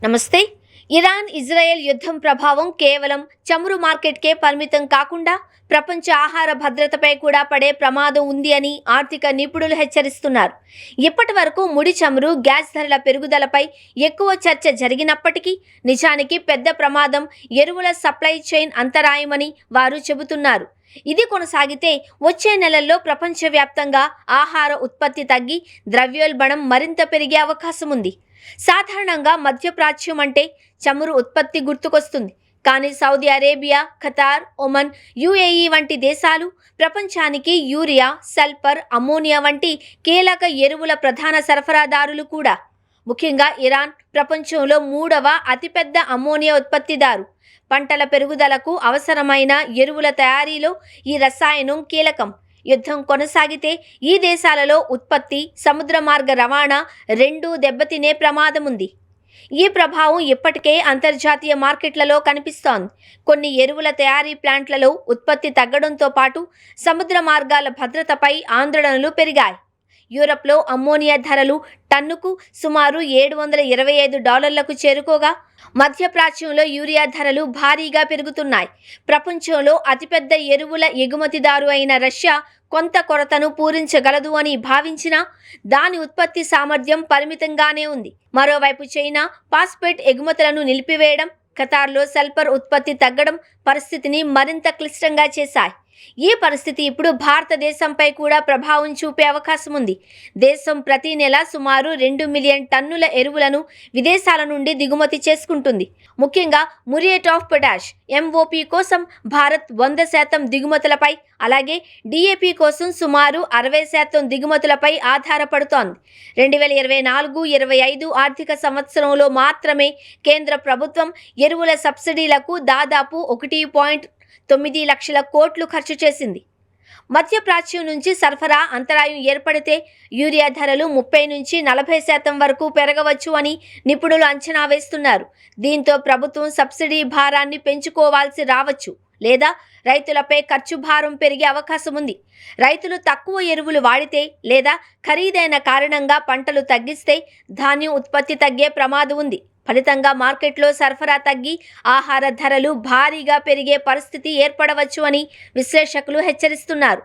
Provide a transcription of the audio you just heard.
నమస్తే. Iran Israel యుద్ధం ప్రభావం కేవలం చమురు మార్కెట్కే పరిమితం కాకుండా ప్రపంచ ఆహార భద్రతపై కూడా పడే ప్రమాదం ఉంది అని ఆర్థిక నిపుణులు హెచ్చరిస్తున్నారు. ఇప్పటి వరకు ముడి చమురు, గ్యాస్ ధరల పెరుగుదలపై ఎక్కువ చర్చ జరిగినప్పటికీ నిజానికి పెద్ద ప్రమాదం ఎరువుల సప్లై చైన్ అంతరాయమని వారు చెబుతున్నారు. ఇది కొనసాగితే వచ్చే నెలల్లో ప్రపంచవ్యాప్తంగా ఆహార ఉత్పత్తి తగ్గి ద్రవ్యోల్బణం మరింత పెరిగే అవకాశం ఉంది. సాధారణంగా మధ్యప్రాచ్యం అంటే చమురు ఉత్పత్తి గుర్తుకొస్తుంది. కానీ Saudi Arabia, Qatar, Oman, UAE వంటి దేశాలు ప్రపంచానికి యూరియా, సల్ఫర్, అమ్మోనియా వంటి కీలక ఎరువుల ప్రధాన సరఫరాదారులు కూడా. ముఖ్యంగా ఇరాన్ ప్రపంచంలో 3వ అతిపెద్ద అమ్మోనియా ఉత్పత్తిదారు. పంటల పెరుగుదలకు అవసరమైన ఎరువుల తయారీలో ఈ రసాయనం కీలకం. యుద్ధం కొనసాగితే ఈ దేశాలలో ఉత్పత్తి, సముద్ర మార్గ రవాణా రెండూ దెబ్బతినే ప్రమాదం ఉంది. ఈ ప్రభావం ఇప్పటికే అంతర్జాతీయ మార్కెట్లలో కనిపిస్తోంది. కొన్ని ఎరువుల తయారీ ప్లాంట్లలో ఉత్పత్తి తగ్గడంతో పాటు సముద్ర మార్గాల భద్రతపై ఆందోళనలు పెరిగాయి. యూరప్లో అమ్మోనియా ధరలు టన్నుకు సుమారు $725కు చేరుకోగా మధ్యప్రాచ్యంలో యూరియా ధరలు భారీగా పెరుగుతున్నాయి. ప్రపంచంలో అతిపెద్ద ఎరువుల ఎగుమతిదారు అయిన రష్యా కొంత కొరతను పూరించగలదు అని భావించినా దాని ఉత్పత్తి సామర్థ్యం పరిమితంగానే ఉంది. మరోవైపు చైనా ఫాస్ఫేట్ ఎగుమతులను నిలిపివేయడం, ఖతార్లో సల్ఫర్ ఉత్పత్తి తగ్గడం పరిస్థితిని మరింత క్లిష్టంగా చేశాయి. ఈ పరిస్థితి ఇప్పుడు భారతదేశంపై కూడా ప్రభావం చూపే అవకాశం ఉంది. దేశం ప్రతి నెల సుమారు 2 మిలియన్ టన్నుల ఎరువులను విదేశాల నుండి దిగుమతి చేసుకుంటుంది. ముఖ్యంగా మురియట్ ఆఫ్ పొటాష్ MOP కోసం భారత్ 100% దిగుమతులపై, అలాగే DAP కోసం సుమారు 60% దిగుమతులపై ఆధారపడుతోంది. 2024-25 ఆర్థిక సంవత్సరంలో మాత్రమే కేంద్ర ప్రభుత్వం ఎరువుల సబ్సిడీలకు దాదాపు 1.9 లక్షల కోట్లు ఖర్చు చేసింది. మధ్యప్రాచ్యం నుంచి సరఫరా అంతరాయం ఏర్పడితే యూరియా ధరలు 30-40% వరకు పెరగవచ్చు అని నిపుణులు అంచనా వేస్తున్నారు. దీంతో ప్రభుత్వం సబ్సిడీ భారాన్ని పెంచుకోవాల్సి రావచ్చు, లేదా రైతులపై ఖర్చు భారం పెరిగే అవకాశం ఉంది. రైతులు తక్కువ ఎరువులు వాడితే లేదా ఖరీదైన కారణంగా పంటలు తగ్గిస్తే ధాన్యం ఉత్పత్తి తగ్గే ప్రమాదం ఉంది. ఫలితంగా మార్కెట్లో సరఫరా తగ్గి ఆహార ధరలు భారీగా పెరిగే పరిస్థితి ఏర్పడవచ్చు అని విశ్లేషకులు హెచ్చరిస్తున్నారు.